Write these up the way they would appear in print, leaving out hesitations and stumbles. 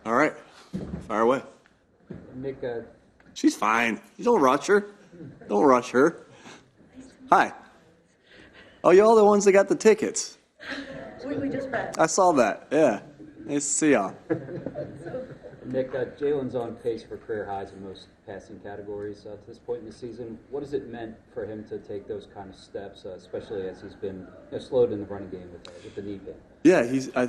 All right. Fire away. Nick, She's fine. You don't rush her. Don't rush her. Hi. Oh, y'all the ones that got the tickets. We just met. I saw that. Yeah. Nice to see y'all. Nick, Jalen's on pace for career highs in most passing categories to this point in the season. What has it meant for him to take those kind of steps, especially as he's been slowed in the running game with the knee pain? Yeah,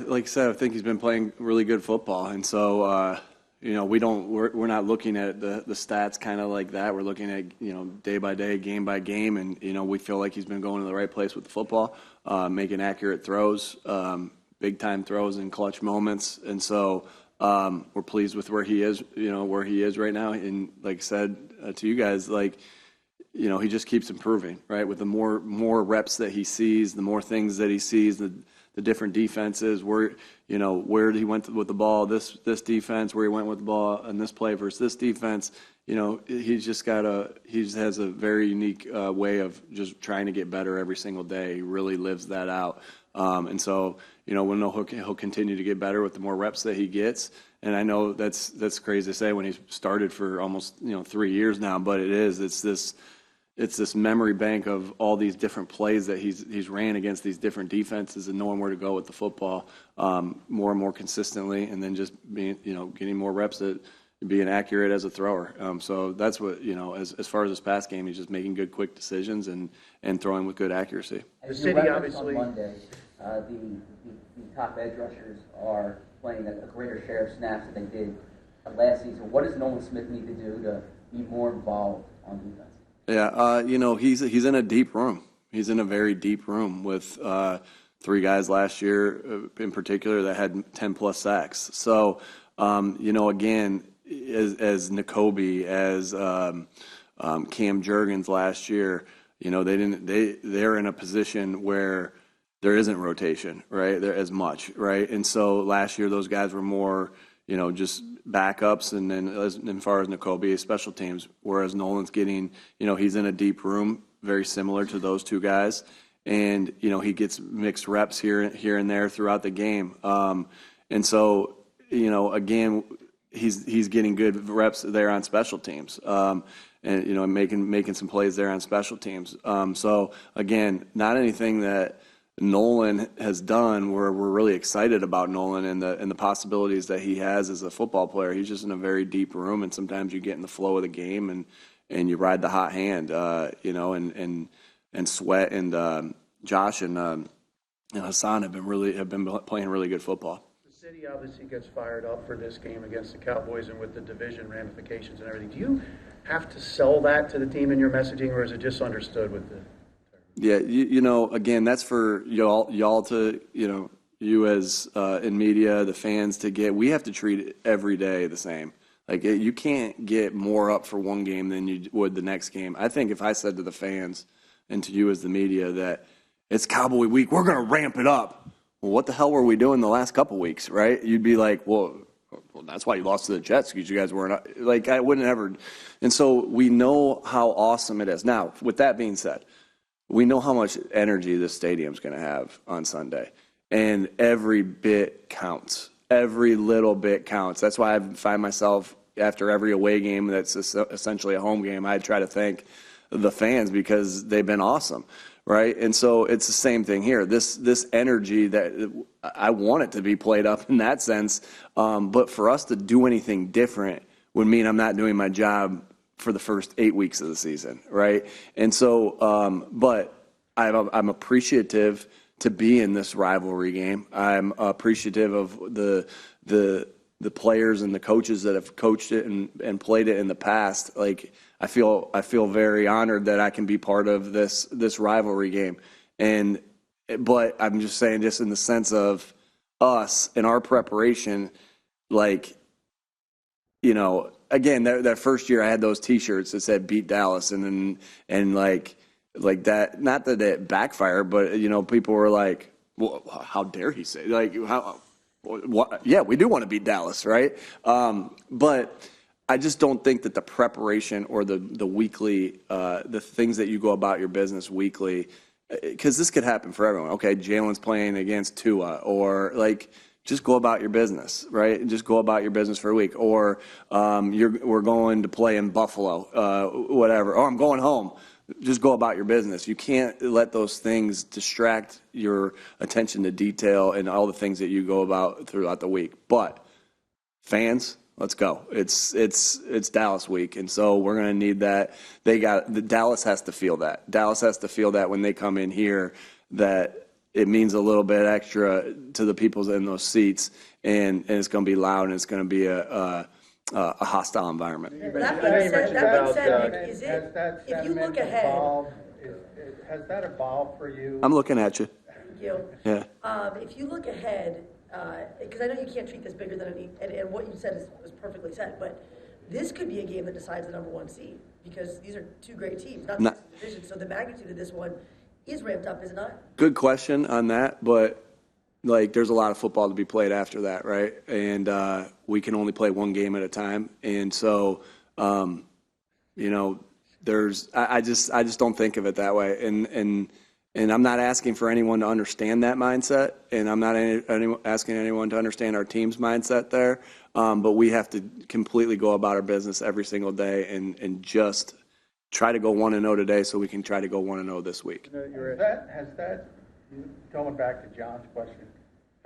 like I said, I think he's been playing really good football, and so we're not looking at the stats kind of like that. We're looking at day by day, game by game, and we feel like he's been going to the right place with the football, making accurate throws, big time throws in clutch moments, and so we're pleased with where he is, right now. And like I said to you guys, he just keeps improving, right? With the more reps that he sees, the more things that he sees, the different defenses, where he went with the ball, this defense, where he went with the ball in this play versus this defense. He just has a very unique way of just trying to get better every single day. He really lives that out. And so, we'll know he'll continue to get better with the more reps that he gets. And I know that's crazy to say when he's started for almost 3 years now, but it's this memory bank of all these different plays that he's ran against these different defenses and knowing where to go with the football more and more consistently, and then just being getting more reps at being accurate as a thrower. So that's what as far as his pass game, he's just making good quick decisions and throwing with good accuracy. The city obviously on Monday, the top edge rushers are playing a greater share of snaps than they did last season. What does Nolan Smith need to do to be more involved on defense? Yeah, he's in a deep room. He's in a very deep room with 3 guys last year in particular that had 10+ sacks. So, again, as Nakobe, as Cam Jurgens last year, they're in a position where there isn't rotation, right? There as much, right? And so last year those guys were more, just backups, and then as far as Nakobe, special teams, whereas Nolan's getting, he's in a deep room, very similar to those 2 guys, and he gets mixed reps here and there throughout the game, and so again, he's getting good reps there on special teams, and making some plays there on special teams. So again, not anything that Nolan has done where we're really excited about Nolan and the possibilities that he has as a football player. He's just in a very deep room, and sometimes you get in the flow of the game and you ride the hot hand, and Sweat and Josh and Hassan have been playing really good football. The city obviously gets fired up for this game against the Cowboys and with the division ramifications and everything. Do you have to sell that to the team in your messaging, or is it just understood with the? Yeah, again, that's for y'all to, you as in media, the fans to get. We have to treat every day the same. Like, you can't get more up for one game than you would the next game. I think if I said to the fans and to you as the media that it's Cowboy week, we're going to ramp it up. Well, what the hell were we doing the last couple weeks, right? You'd be like, well, that's why you lost to the Jets, because you guys weren't. Like, I wouldn't ever. And so we know how awesome it is. Now, with that being said, we know how much energy this stadium's going to have on Sunday, and every bit counts. Every little bit counts. That's why I find myself, after every away game that's essentially a home game, I try to thank the fans because they've been awesome, right? And so it's the same thing here. This energy that I want it to be played up in that sense, but for us to do anything different would mean I'm not doing my job for the first 8 weeks of the season, right? And so, but I'm appreciative to be in this rivalry game. I'm appreciative of the players and the coaches that have coached it and played it in the past. Like, I feel very honored that I can be part of this rivalry game. But I'm just saying, just in the sense of us and our preparation, like, again, that first year I had those T-shirts that said "Beat Dallas," and like that. Not that it backfired, but people were like, "Well, how dare he say how?" What? Yeah, we do want to beat Dallas, right? But I just don't think that the preparation or the weekly, the things that you go about your business weekly, because this could happen for everyone. Okay, Jalen's playing against Tua, or like just go about your business, right? Just go about your business for a week. Or we're going to play in Buffalo, whatever. Or I'm going home. Just go about your business. You can't let those things distract your attention to detail and all the things that you go about throughout the week. But fans, let's go. It's Dallas week, and so we're going to need that. Dallas has to feel that. Dallas has to feel that when they come in here, that it means a little bit extra to the people in those seats, and it's going to be loud, and it's going to be a hostile environment. That being said, Nick, if you look ahead, has that evolved for you? I'm looking at you. thank you. Yeah. If you look ahead, because I know you can't treat this bigger than it needs, and what you said is perfectly said, but this could be a game that decides the number one seed, because these are two great teams, not just the division. So the magnitude of this one is ramped up, is it not? Good question on that, but like there's a lot of football to be played after that, right? And we can only play one game at a time, and so I just don't think of it that way, and I'm not asking for anyone to understand that mindset, and I'm not asking anyone to understand our team's mindset there. But we have to completely go about our business every single day and just try to go 1-0 today so we can try to go 1-0 this week. Has that, going back to John's question,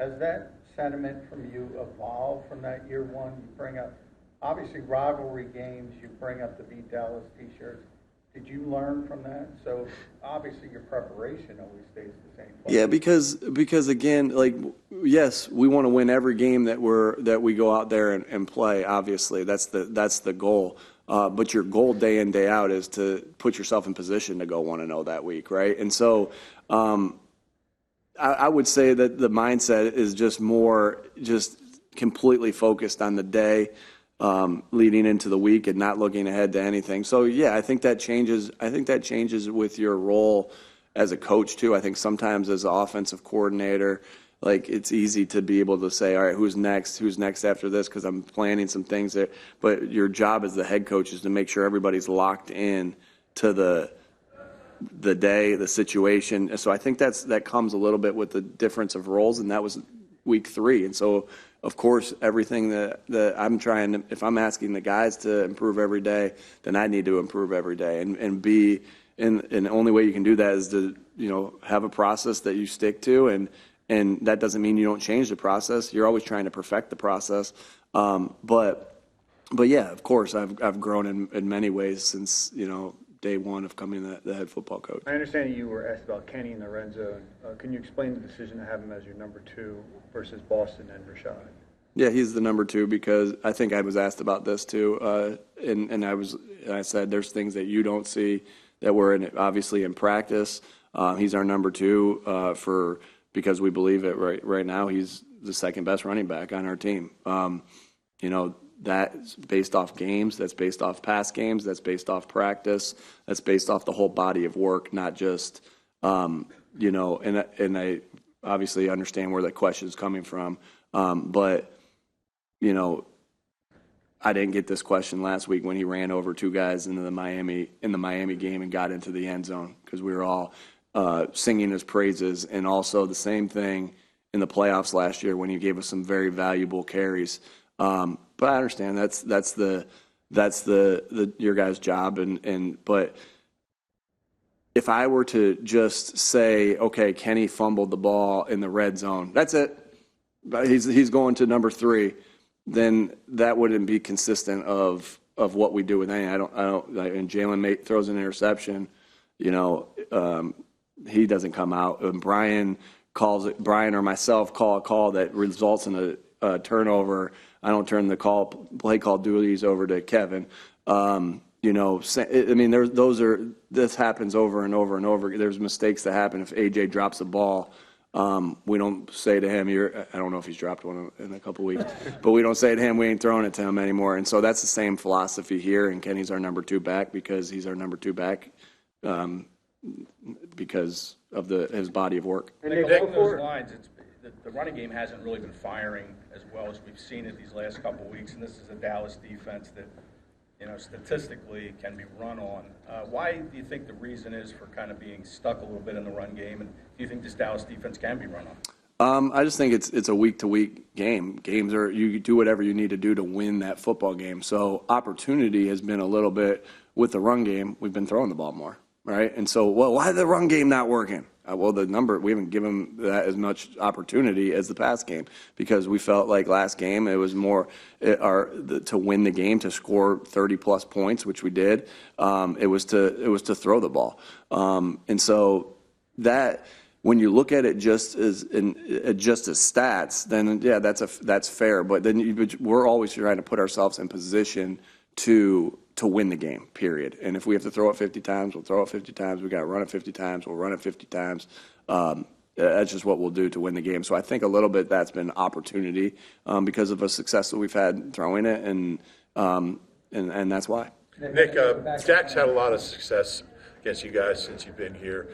has that sentiment from you evolved from that year one? You bring up, obviously, rivalry games, you bring up the Beat Dallas t-shirts. Did you learn from that? So obviously your preparation always stays the same place. Yeah, because again, like, yes, we want to win every game that we go out there and play. Obviously, that's the goal. But your goal day in, day out is to put yourself in position to go 1-0 that week, right? And so I would say that the mindset is just completely focused on the day leading into the week and not looking ahead to anything. So yeah, I think that changes with your role as a coach too. I think sometimes as an offensive coordinator, like it's easy to be able to say, all right, who's next after this, because I'm planning some things there. But your job as the head coach is to make sure everybody's locked in to the day, the situation. So I think that comes a little bit with the difference of roles, and that was week 3. And so of course, everything that I'm trying to, if I'm asking the guys to improve every day, then I need to improve every day and be, and the only way you can do that is to, have a process that you stick to, and that doesn't mean you don't change the process. You're always trying to perfect the process. But yeah, of course, I've grown in many ways since, day one of becoming the head football coach. I understand you were asked about Kenny in the red zone. Can you explain the decision to have him as your number 2 versus Boston and Rashad? Yeah, he's the number 2 because I think I was asked about this too, and I said there's things that you don't see that were obviously in practice. He's our number 2 because we believe it right now. He's the second best running back on our team. That's based off games, that's based off past games, that's based off practice, that's based off the whole body of work, not just, and I obviously understand where that question is coming from. But, I didn't get this question last week when he ran over 2 guys in the Miami game and got into the end zone because we were all singing his praises, and also the same thing in the playoffs last year when he gave us some very valuable carries. But I understand that's your guys' job, but if I were to just say, okay, Kenny fumbled the ball in the red zone, that's it. He's going to number 3, then that wouldn't be consistent of what we do with any. I don't. And Jalen throws an interception, he doesn't come out. And Brian or myself call a call that results in a turnover. I don't turn the play call duties over to Kevin. This happens over and over and over. There's mistakes that happen. If AJ drops a ball, we don't say to him, I don't know if he's dropped one in a couple weeks, but we don't say to him, we ain't throwing it to him anymore. And so that's the same philosophy here. And Kenny's our number 2 back because he's our number 2 back because of his body of work. And along those lines, the running game hasn't really been firing as well as we've seen it these last couple of weeks, and this is a Dallas defense that, statistically can be run on. Why do you think the reason is for kind of being stuck a little bit in the run game, and do you think this Dallas defense can be run I just think it's a week-to-week game. Games are, you do whatever you need to do to win that football game. So opportunity has been a little bit with the run game. We've been throwing the ball more, right? And so, well, why is the run game not working? Well, we haven't given that as much opportunity as the pass game because we felt like last game it was more to win the game, to score 30-plus points, which we did. It was to throw the ball, and so that. When you look at it just as stats, then yeah, that's fair. But then we're always trying to put ourselves in position to win the game. Period. And if we have to throw it 50 times, we'll throw it 50 times. We got to run it 50 times. We'll run it 50 times. That's just what we'll do to win the game. So I think a little bit that's been opportunity because of a success that we've had throwing it, and that's why. Nick, Dak's had a lot of success against you guys since you've been here.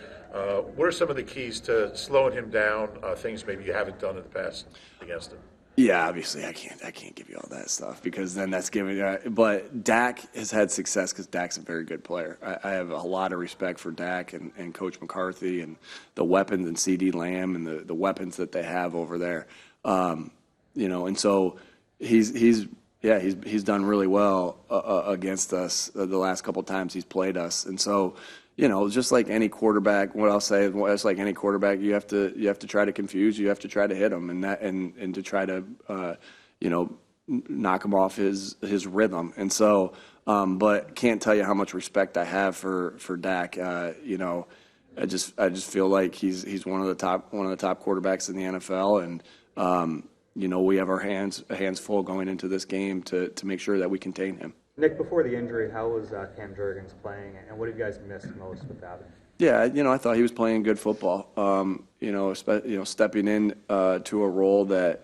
What are some of the keys to slowing him down, things maybe you haven't done in the past against him? Yeah, obviously I can't give you all that stuff because then that's giving. But Dak has had success because Dak's a very good player. I have a lot of respect for Dak and Coach McCarthy and the weapons and CD Lamb and the weapons that they have over there. And so he's done really well against us the last couple times he's played us, and so. Just like any quarterback, what I'll say is, just like any quarterback, you have to try to confuse, you have to try to hit him, and to try to, knock him off his rhythm. And so, but can't tell you how much respect I have for Dak. I just feel like he's one of the top quarterbacks in the NFL, and we have our hands full going into this game to make sure that we contain him. Nick, before the injury, how was Cam Jurgens playing, and what have you guys missed most without him? Yeah, I thought he was playing good football. Stepping in to a role that,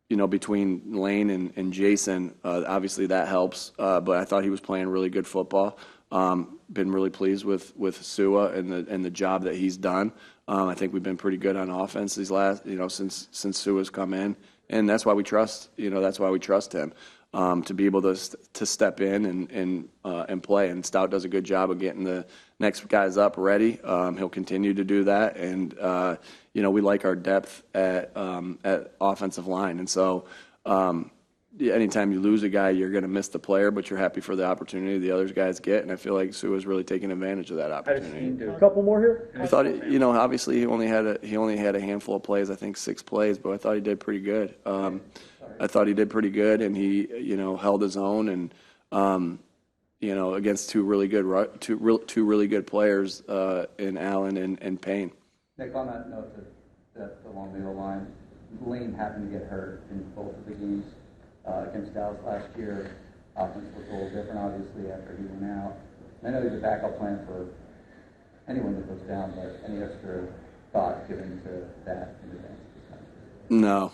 between Lane and Jason, obviously that helps. But I thought he was playing really good football. Been really pleased with Sua and the job that he's done. I think we've been pretty good on offense these last, since Sua's come in, and that's why we trust. That's why we trust him. To be able to step in and play. And Stout does a good job of getting the next guys up ready. He'll continue to do that. And, we like our depth at offensive line. And so anytime you lose a guy, you're going to miss the player, but you're happy for the opportunity the other guys get. And I feel like Sua's really taking advantage of that opportunity. A couple more here? I thought, obviously he only had a handful of plays, I think 6 plays, but I thought he did pretty good. I thought he did pretty good, and he, held his own, and against two really good players in Allen and Payne. Nick, on that note, the along the line, Lane happened to get hurt in both of the games against Dallas last year. Offense was a little different, obviously, after he went out. I know there's a backup plan for anyone that goes down, but any extra thought given to that in advance? No,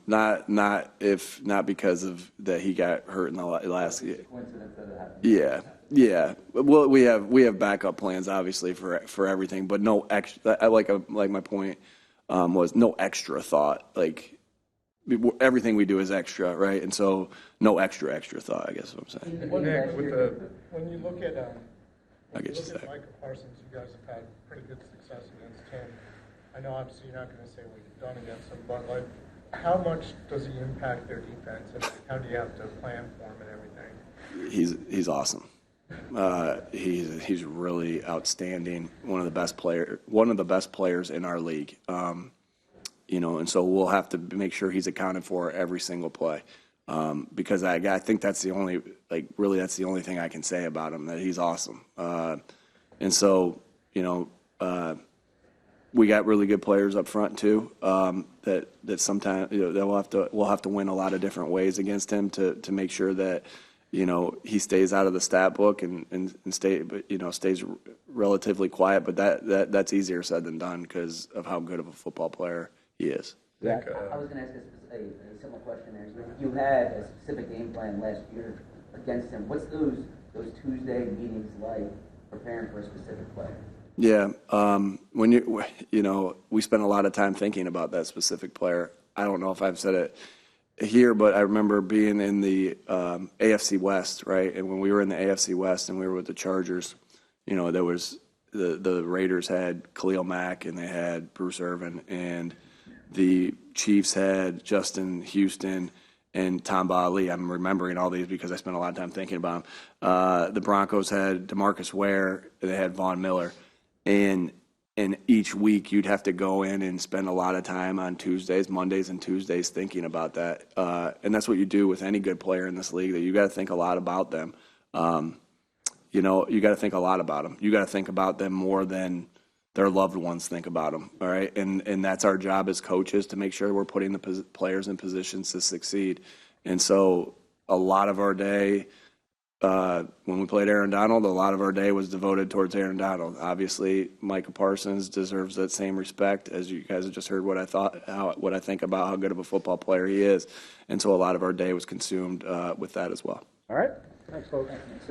not because of that he got hurt in the last year. Coincidence that it happened. Yeah. Well, we have backup plans obviously for everything, but no extra. Like my point was no extra thought. Like everything we do is extra, right? And so no extra thought. I guess is what I'm saying. When you look at Michael Parsons, you guys have had pretty good success against him. I know obviously you're not going to say what you've done against him, but how much does he impact their defense, and how do you have to plan for him and everything? He's awesome. He's really outstanding. One of the best players in our league. And so we'll have to make sure he's accounted for every single play. Because I think that's the only thing I can say about him, that he's awesome. And so, we got really good players up front too. That sometimes we'll have to win a lot of different ways against him to make sure that he stays out of the stat book and stays relatively quiet. But that's easier said than done because of how good of a football player he is. I was going to ask a similar question there. You had a specific game plan last year against him. What's those Tuesday meetings like, preparing for a specific play? Yeah, when we spent a lot of time thinking about that specific player. I don't know if I've said it here, but I remember being in the AFC West, right? And when we were in the AFC West and we were with the Chargers, there was the Raiders had Khalil Mack and they had Bruce Irvin, and the Chiefs had Justin Houston and Tamba Ali. I'm remembering all these because I spent a lot of time thinking about them. The Broncos had DeMarcus Ware, and they had Von Miller. And each week you'd have to go in and spend a lot of time on Mondays and Tuesdays thinking about that. And that's what you do with any good player in this league, that you got to think a lot about them. You got to think a lot about them. You got to think about them more than their loved ones think about them, all right? And that's our job as coaches, to make sure we're putting the players in positions to succeed. And so a lot of our day, when we played Aaron Donald, a lot of our day was devoted towards Aaron Donald. Obviously, Micah Parsons deserves that same respect, as you guys have just heard what I think about how good of a football player he is. And so a lot of our day was consumed with that as well. All right. Thanks, folks. Thanks.